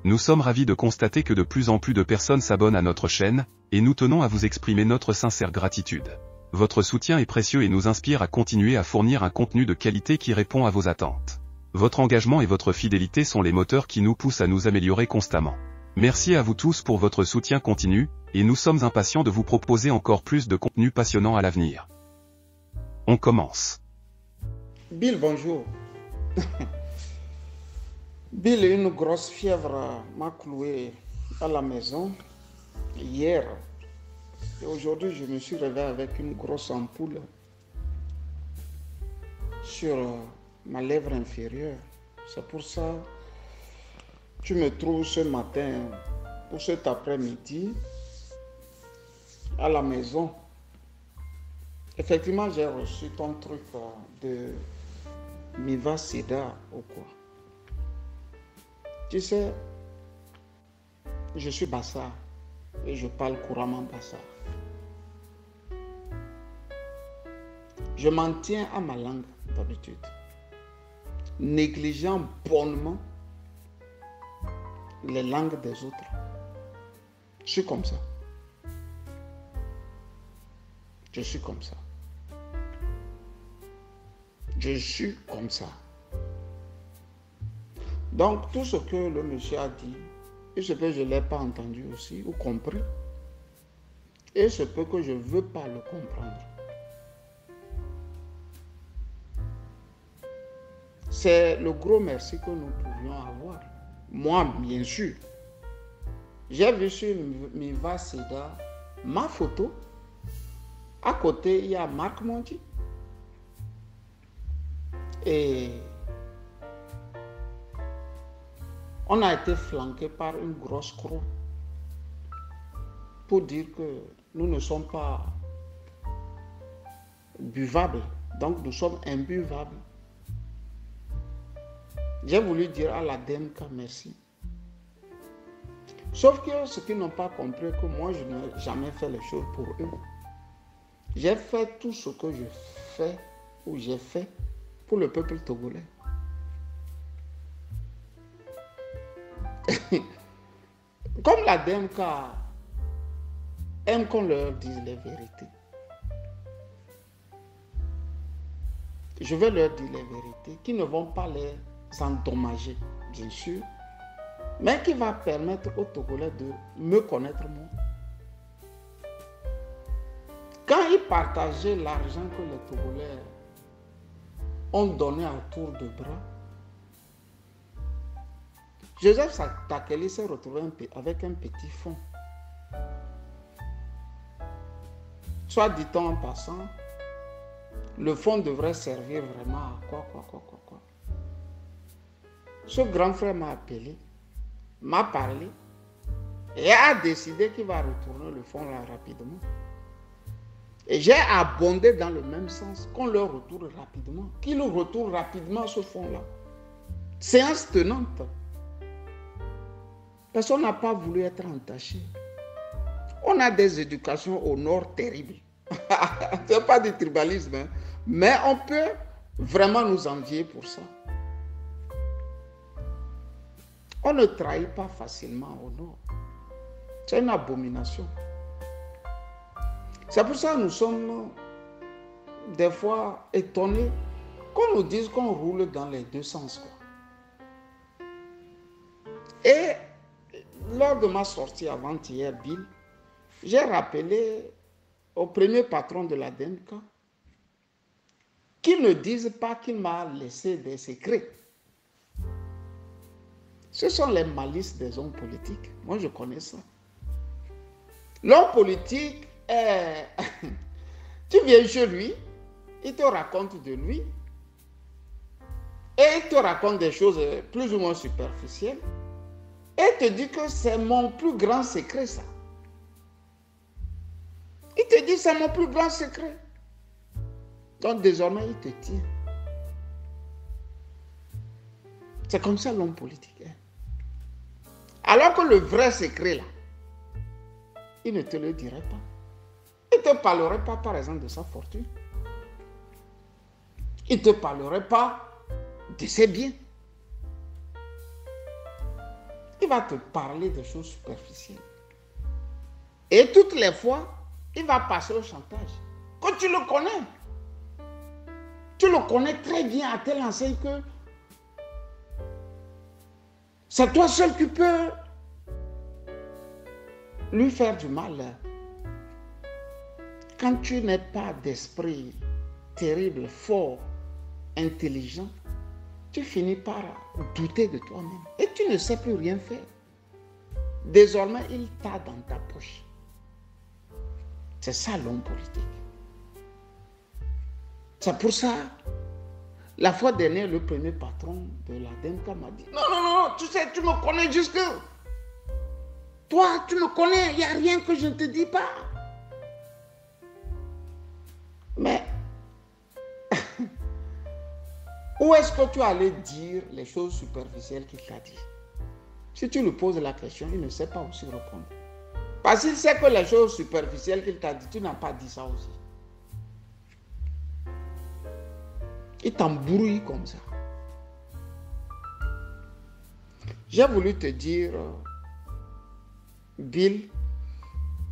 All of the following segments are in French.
Nous sommes ravis de constater que de plus en plus de personnes s'abonnent à notre chaîne, et nous tenons à vous exprimer notre sincère gratitude. Votre soutien est précieux et nous inspire à continuer à fournir un contenu de qualité qui répond à vos attentes. Votre engagement et votre fidélité sont les moteurs qui nous poussent à nous améliorer constamment. Merci à vous tous pour votre soutien continu, et nous sommes impatients de vous proposer encore plus de contenu passionnant à l'avenir. On commence. Bill, bonjour. Bill, une grosse fièvre m'a cloué à la maison hier. Et aujourd'hui, je me suis réveillé avec une grosse ampoule sur ma lèvre inférieure. C'est pour ça que tu me trouves ce matin ou cet après-midi à la maison. Effectivement, j'ai reçu ton truc de Mivacida ou quoi. Tu sais, je suis bassa et je parle couramment bassa. Je m'en tiens à ma langue d'habitude, négligeant bonnement les langues des autres. Je suis comme ça. Je suis comme ça. Je suis comme ça. Donc, tout ce que le monsieur a dit, il se peut que je ne l'ai pas entendu aussi ou compris, et il se peut que je ne veux pas le comprendre. C'est le gros merci que nous pouvions avoir. Moi, bien sûr, j'ai vu sur Mivacida ma photo. À côté, il y a Marc Monti. Et on a été flanqué par une grosse croix pour dire que nous ne sommes pas buvables. Donc nous sommes imbuvables. J'ai voulu dire à la DMK merci. Sauf que ceux qui n'ont pas compris que moi je n'ai jamais fait les choses pour eux. J'ai fait tout ce que je fais ou j'ai fait pour le peuple togolais. Comme la DMK aime qu'on leur dise les vérités, je vais leur dire les vérités qui ne vont pas les endommager, bien sûr, mais qui va permettre aux Togolais de me connaître moi. Quand ils partageaient l'argent que les Togolais ont donné à tour de bras, Joseph Sakakeli s'est retrouvé avec un petit fonds. Soit dit-on en passant, le fonds devrait servir vraiment à quoi. Ce grand frère m'a appelé, m'a parlé et a décidé qu'il va retourner le fonds là rapidement. Et j'ai abondé dans le même sens qu'on leur retourne rapidement, qu'ils retournent rapidement ce fonds-là. Séance tenante. Personne n'a pas voulu être entaché. On a des éducations au nord terribles. Ce n'est pas du tribalisme, hein? Mais on peut vraiment nous envier pour ça. On ne trahit pas facilement au nord. C'est une abomination. C'est pour ça que nous sommes des fois étonnés qu'on nous dise qu'on roule dans les deux sens, quoi. Et lors de ma sortie avant-hier, Bill, j'ai rappelé au premier patron de la DMK qu'il ne dise pas qu'il m'a laissé des secrets. Ce sont les malices des hommes politiques. Moi, je connais ça. L'homme politique, tu viens chez lui, il te raconte de lui, et il te raconte des choses plus ou moins superficielles, et te dit que c'est mon plus grand secret, ça. Il te dit c'est mon plus grand secret. Donc désormais, il te tient. C'est comme ça l'homme politique. Hein? Alors que le vrai secret, là, il ne te le dirait pas. Il ne te parlerait pas, par exemple, de sa fortune. Il ne te parlerait pas de ses biens. qui va te parler des choses superficielles. Et toutes les fois, il va passer au chantage. Quand tu le connais, tu le connais très bien à telle enseigne que c'est toi seul qui peux lui faire du mal. Quand tu n'es pas d'esprit terrible, fort, intelligent, tu finis par douter de toi-même et tu ne sais plus rien faire. Désormais, il t'a dans ta poche. C'est ça l'homme politique. C'est pour ça, la fois dernière, le premier patron de la DEMCA m'a dit, non, tu sais, tu me connais jusque. Toi, tu me connais, il n'y a rien que je ne te dis pas. Mais, où est-ce que tu allais dire les choses superficielles qu'il t'a dit? Si tu lui poses la question, il ne sait pas aussi répondre. Parce qu'il sait que les choses superficielles qu'il t'a dit, tu n'as pas dit ça aussi. Il t'embrouille comme ça. J'ai voulu te dire, Bill,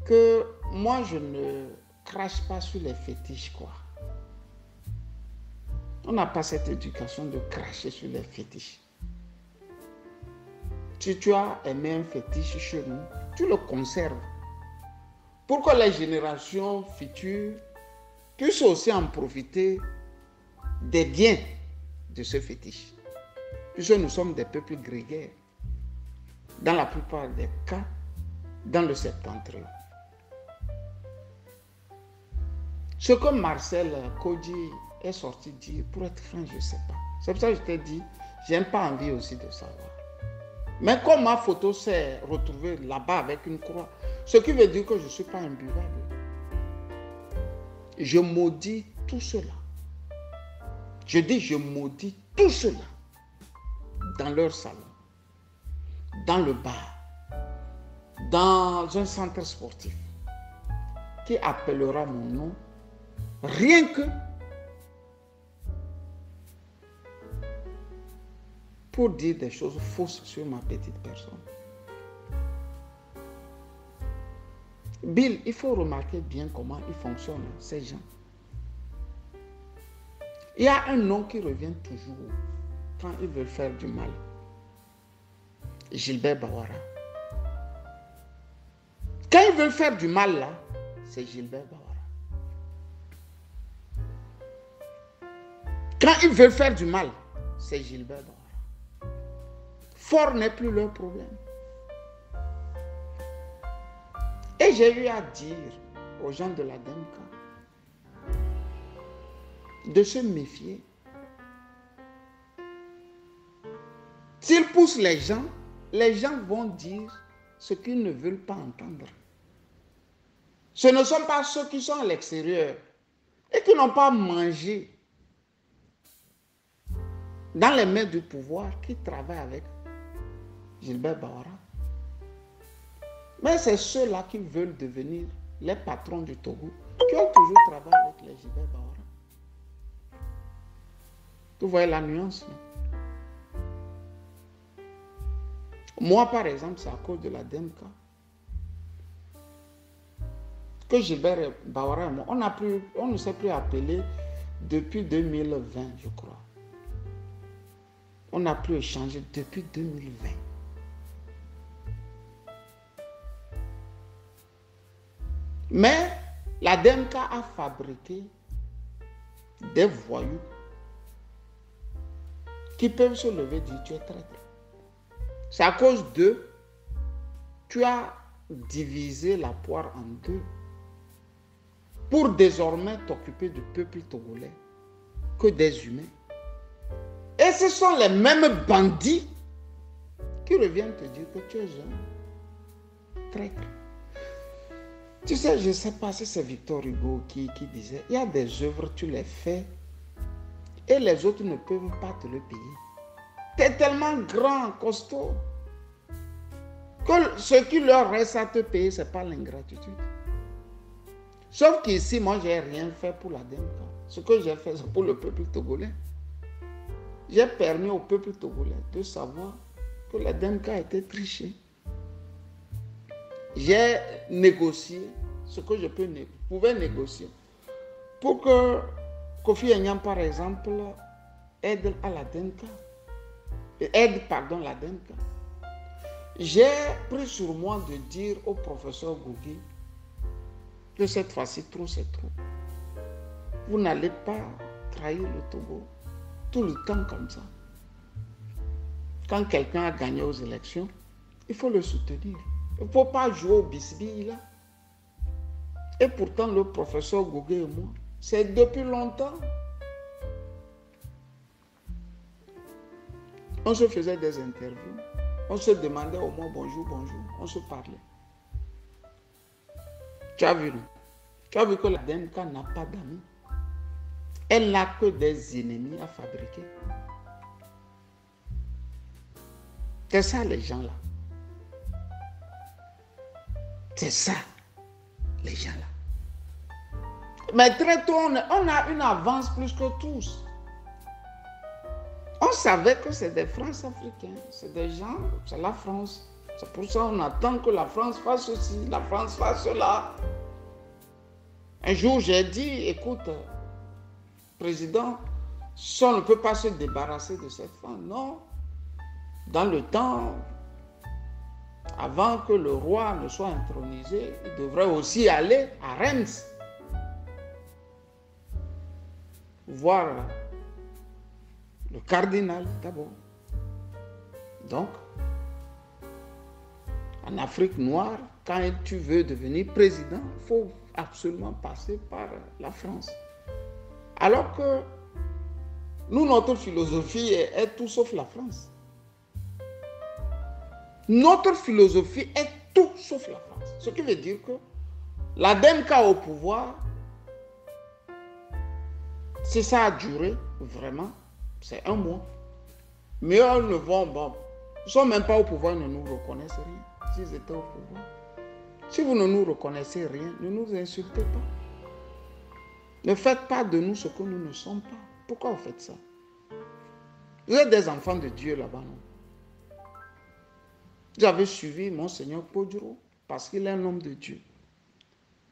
que moi je ne crache pas sur les fétiches, quoi. On n'a pas cette éducation de cracher sur les fétiches. Si tu as aimé un fétiche chez nous, tu le conserves. Pour que les générations futures puissent aussi en profiter des biens de ce fétiche. Puisque nous sommes des peuples grégaires. Dans la plupart des cas, dans le septentrion. Ce que Marcel Kodji est sorti dire, pour être franc, je ne sais pas. C'est pour ça que je t'ai dit, je n'ai pas envie aussi de savoir. Mais comme ma photo s'est retrouvée là-bas avec une croix, ce qui veut dire que je ne suis pas imbuvable. Je maudis tout cela. Je dis, je maudis tout cela dans leur salon, dans le bar, dans un centre sportif, qui appellera mon nom, rien que pour dire des choses fausses sur ma petite personne. Bill, il faut remarquer bien comment ils fonctionnent, ces gens. Il y a un nom qui revient toujours quand ils veulent faire du mal. Gilbert Bawara. Quand ils veulent faire du mal, là, c'est Gilbert Bawara. Quand ils veulent faire du mal, c'est Gilbert Bawara. Fort n'est plus leur problème. Et j'ai eu à dire aux gens de la DEMCA de se méfier. S'ils poussent les gens vont dire ce qu'ils ne veulent pas entendre. Ce ne sont pas ceux qui sont à l'extérieur et qui n'ont pas mangé dans les mains du pouvoir qui travaillent avec Gilbert Bawara. Mais c'est ceux-là qui veulent devenir les patrons du Togo, qui ont toujours travaillé avec les Gilbert Bawara. Vous voyez la nuance, non? Moi, par exemple, c'est à cause de la DEMCA que Gilbert Bawara et moi, on ne s'est plus appelé depuis 2020, je crois. On n'a plus échangé depuis 2020. Mais la DEMCA a fabriqué des voyous qui peuvent se lever et dire tu es traître. C'est à cause d'eux, tu as divisé la poire en deux pour désormais t'occuper du peuple togolais que des humains. Et ce sont les mêmes bandits qui reviennent te dire que tu es un traître. Tu sais, je ne sais pas si c'est Victor Hugo qui disait, il y a des œuvres, tu les fais et les autres ne peuvent pas te le payer. Tu es tellement grand, costaud, que ce qui leur reste à te payer, ce n'est pas l'ingratitude. Sauf qu'ici, moi, je n'ai rien fait pour la DEMCA. Ce que j'ai fait, c'est pour le peuple togolais. J'ai permis au peuple togolais de savoir que la DMK a été trichée. J'ai négocié ce que je pouvais négocier pour que Kofi Annan, par exemple, aide à la DMK. La DMK. J'ai pris sur moi de dire au professeur Gougui que cette fois-ci, trop c'est trop. Vous n'allez pas trahir le Togo tout le temps comme ça. Quand quelqu'un a gagné aux élections, il faut le soutenir. Il ne faut pas jouer au bisbille là. Et pourtant, le professeur Gougui et moi, c'est depuis longtemps. On se faisait des interviews. On se demandait au moins bonjour, bonjour. On se parlait. Tu as vu, non? Tu as vu que la DMK n'a pas d'amis. Elle n'a que des ennemis à fabriquer. C'est ça les gens là. C'est ça les gens là. Mais très tôt, on a une avance plus que tous. On savait que c'est des France-Africains, c'est des gens, c'est la France. C'est pour ça qu'on attend que la France fasse ceci, la France fasse cela. Un jour, j'ai dit, écoute, président, si on ne peut pas se débarrasser de cette femme, non. Dans le temps, avant que le roi ne soit intronisé, il devrait aussi aller à Reims, voir le cardinal d'abord. Donc, en Afrique noire, quand tu veux devenir président, il faut absolument passer par la France. Alors que nous, notre philosophie est tout sauf la France. Notre philosophie est tout sauf la France. Ce qui veut dire que la DMK au pouvoir, si ça a duré vraiment, c'est un mois. Mais eux ne vont, bon, ils ne sont même pas au pouvoir, ils ne nous reconnaissent rien. S'ils étaient au pouvoir. Si vous ne nous reconnaissez rien, ne nous insultez pas. Ne faites pas de nous ce que nous ne sommes pas. Pourquoi vous faites ça? Vous êtes des enfants de Dieu là-bas, non? Vous avez suivi Monseigneur Podjoro parce qu'il est un homme de Dieu.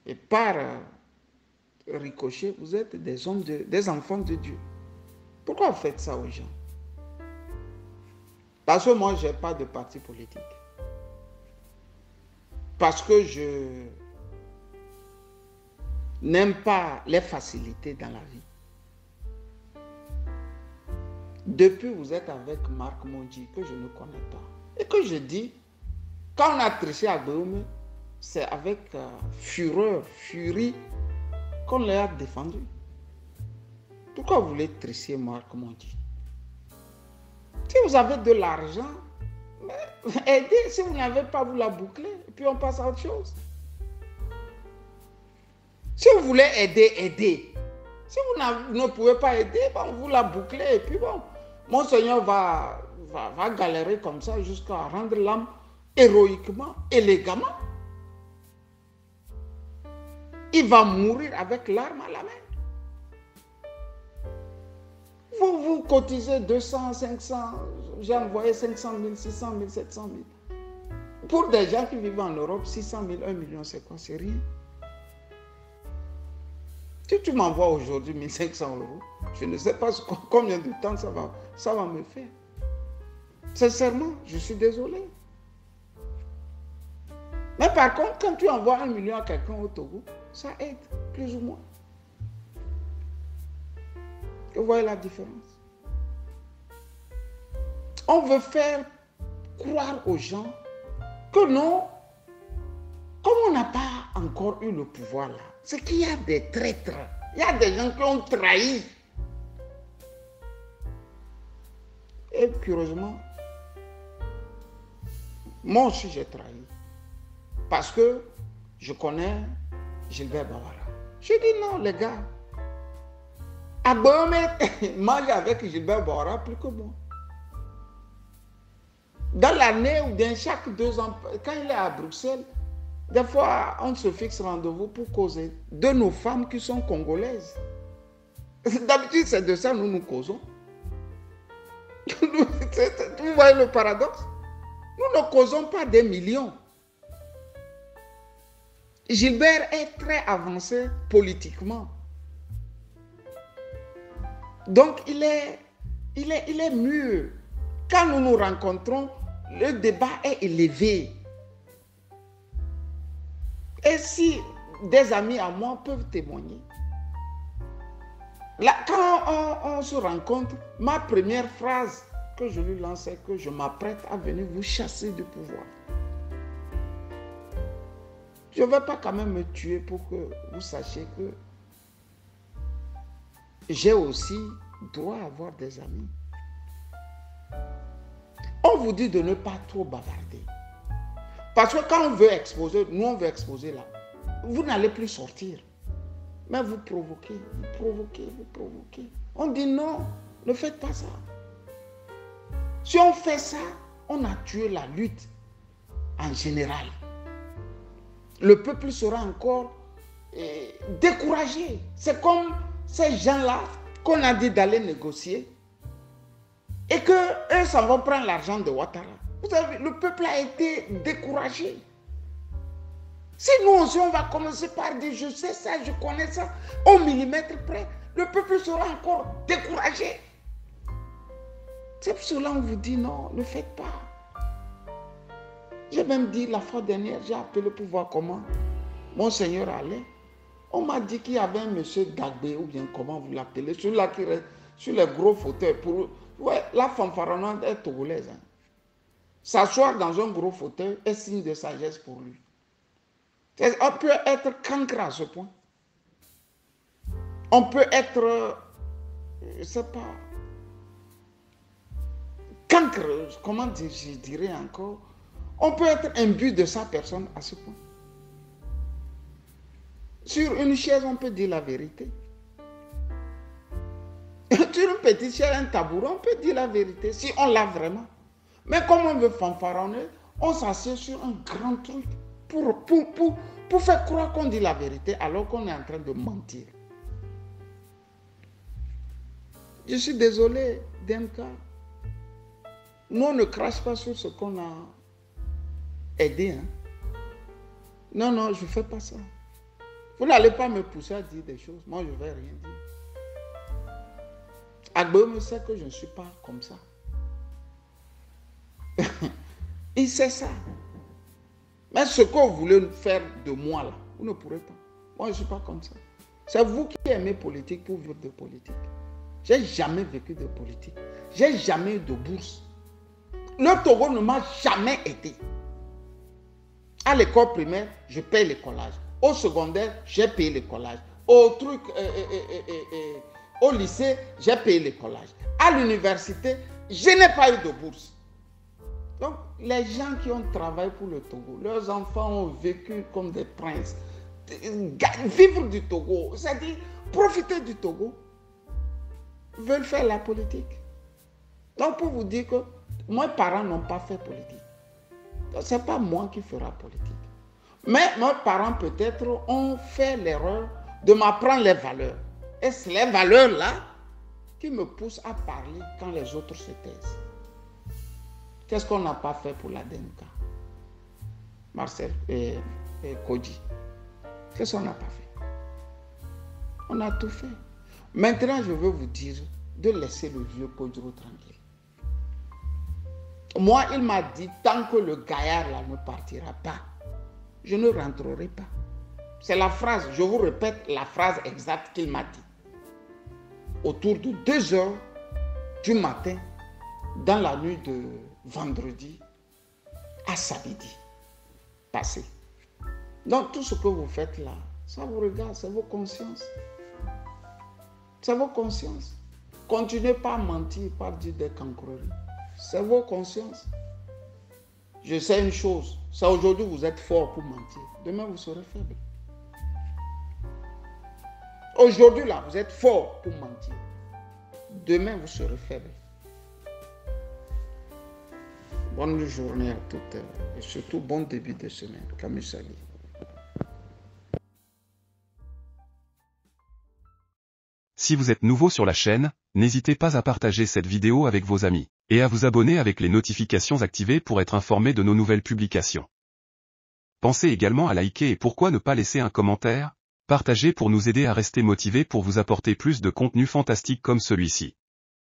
Et par ricochet, vous êtes des enfants de Dieu. Pourquoi vous faites ça aux gens? Parce que moi, je n'ai pas de parti politique. Parce que je n'aime pas les facilités dans la vie. Depuis, vous êtes avec Marc Mondji, que je ne connais pas. Et que je dis, quand on a triché à Guillaume, c'est avec furie, qu'on l'a défendu. Pourquoi vous voulez tricher Marc Mondji? Si vous avez de l'argent, aidez. Si vous n'avez pas, vous la bouclez. Et puis on passe à autre chose. Si vous voulez aider, aidez. Si vous ne pouvez pas aider, bon, vous la bouclez. Et puis bon, Monseigneur va galérer comme ça jusqu'à rendre l'âme héroïquement, élégamment. Il va mourir avec l'arme à la main. Vous cotisez 200, 500, j'ai envoyé 500 000, 600 000, 700 000. Pour des gens qui vivent en Europe, 600 000, 1 million, c'est quoi? C'est rien. Si tu m'envoies aujourd'hui 1500 euros, je ne sais pas combien de temps ça va me faire. Sincèrement, je suis désolé. Mais par contre, quand tu envoies 1 million à quelqu'un au Togo, ça aide, plus ou moins. Vous voyez la différence? On veut faire croire aux gens que non, comme on n'a pas encore eu le pouvoir là, c'est qu'il y a des traîtres, il y a des gens qui ont trahi. Et curieusement, moi aussi j'ai trahi. Parce que je connais Gilbert Bawara. Je dis non les gars, Agbome mange avec Gilbert Bawara plus que moi. Dans l'année ou dans chaque 2 ans, quand il est à Bruxelles, des fois on se fixe rendez-vous pour causer de nos femmes qui sont congolaises. D'habitude c'est de ça que nous causons. Vous voyez le paradoxe? Nous ne causons pas des millions. Gilbert est très avancé politiquement. Donc, il est mûr. Quand nous nous rencontrons, le débat est élevé. Et si des amis à moi peuvent témoigner, là, quand on se rencontre, ma première phrase que je lui lance est que je m'apprête à venir vous chasser du pouvoir. Je ne vais pas quand même me tuer pour que vous sachiez que j'ai aussi droit à avoir des amis. On vous dit de ne pas trop bavarder. Parce que quand on veut exposer, nous on veut exposer là, vous n'allez plus sortir. Mais vous provoquez, vous provoquez, vous provoquez. On dit non, ne faites pas ça. Si on fait ça, on a tué la lutte en général. Le peuple sera encore découragé. C'est comme ces gens-là qu'on a dit d'aller négocier et qu'eux s'en vont prendre l'argent de Ouattara. Vous savez, le peuple a été découragé. Si nous aussi on va commencer par dire je sais ça, je connais ça, au millimètre près, le peuple sera encore découragé. C'est pour cela qu'on vous dit non, ne faites pas. J'ai même dit la fois dernière, j'ai appelé pour voir comment Monseigneur allait. On m'a dit qu'il y avait un monsieur Dagbé, ou bien comment vous l'appelez, celui-là qui reste sur les gros fauteuils. Ouais, la fanfaronnade est togolaise. Hein. S'asseoir dans un gros fauteuil est signe de sagesse pour lui. On peut être cancre à ce point. On peut être, je ne sais pas, cancre, comment dire, je dirais encore. On peut être imbu de sa personne à ce point. Sur une chaise, on peut dire la vérité. Sur une petite chaise, un tabouret, on peut dire la vérité, si on l'a vraiment. Mais comme on veut fanfaronner, on s'assied sur un grand truc pour faire croire qu'on dit la vérité alors qu'on est en train de mentir. Je suis désolé, Demka. Nous, on ne crache pas sur ce qu'on a aidé. Hein. Non, non, je ne fais pas ça. Vous n'allez pas me pousser à dire des choses. Moi, je ne vais rien dire. Agbo me sait que je ne suis pas comme ça. Il sait ça. Mais ce que vous voulez faire de moi, là, vous ne pourrez pas. Moi, je ne suis pas comme ça. C'est vous qui aimez politique pour vivre de politique. Je n'ai jamais vécu de politique. Je n'ai jamais eu de bourse. Le Togo ne m'a jamais aidé. À l'école primaire, je paye les collages. Au secondaire, j'ai payé les collages. Au lycée, j'ai payé les collages. À l'université, je n'ai pas eu de bourse. Donc, les gens qui ont travaillé pour le Togo, leurs enfants ont vécu comme des princes. Vivre du Togo, c'est-à-dire profiter du Togo, veulent faire la politique. Donc, pour vous dire que mes parents n'ont pas fait politique. Ce n'est pas moi qui fera politique. Mais mes parents peut-être ont fait l'erreur de m'apprendre les valeurs. Et c'est les valeurs-là qui me poussent à parler quand les autres se taisent. Qu'est-ce qu'on n'a pas fait pour la DNK? Marcel et Koji. Qu'est-ce qu'on n'a pas fait? On a tout fait. Maintenant, je veux vous dire de laisser le vieux Kodjiro tranquille. Moi, il m'a dit, tant que le gaillard là ne partira pas, je ne rentrerai pas. C'est la phrase, je vous répète la phrase exacte qu'il m'a dit. Autour de 2 heures du matin, dans la nuit de vendredi à samedi passé. Donc tout ce que vous faites là, ça vous regarde, c'est vos consciences. C'est vos consciences. Continuez pas à mentir, pas à dire des cancreries. C'est vos consciences. Je sais une chose, c'est aujourd'hui vous êtes fort pour mentir. Demain vous serez faible. Aujourd'hui là, vous êtes fort pour mentir. Demain vous serez faible. Bonne journée à toutes et surtout bon début de semaine. Kamisali. Si vous êtes nouveau sur la chaîne, N'hésitez pas à partager cette vidéo avec vos amis, et à vous abonner avec les notifications activées pour être informé de nos nouvelles publications. Pensez également à liker et pourquoi ne pas laisser un commentaire? Partagez pour nous aider à rester motivés pour vous apporter plus de contenu fantastique comme celui-ci.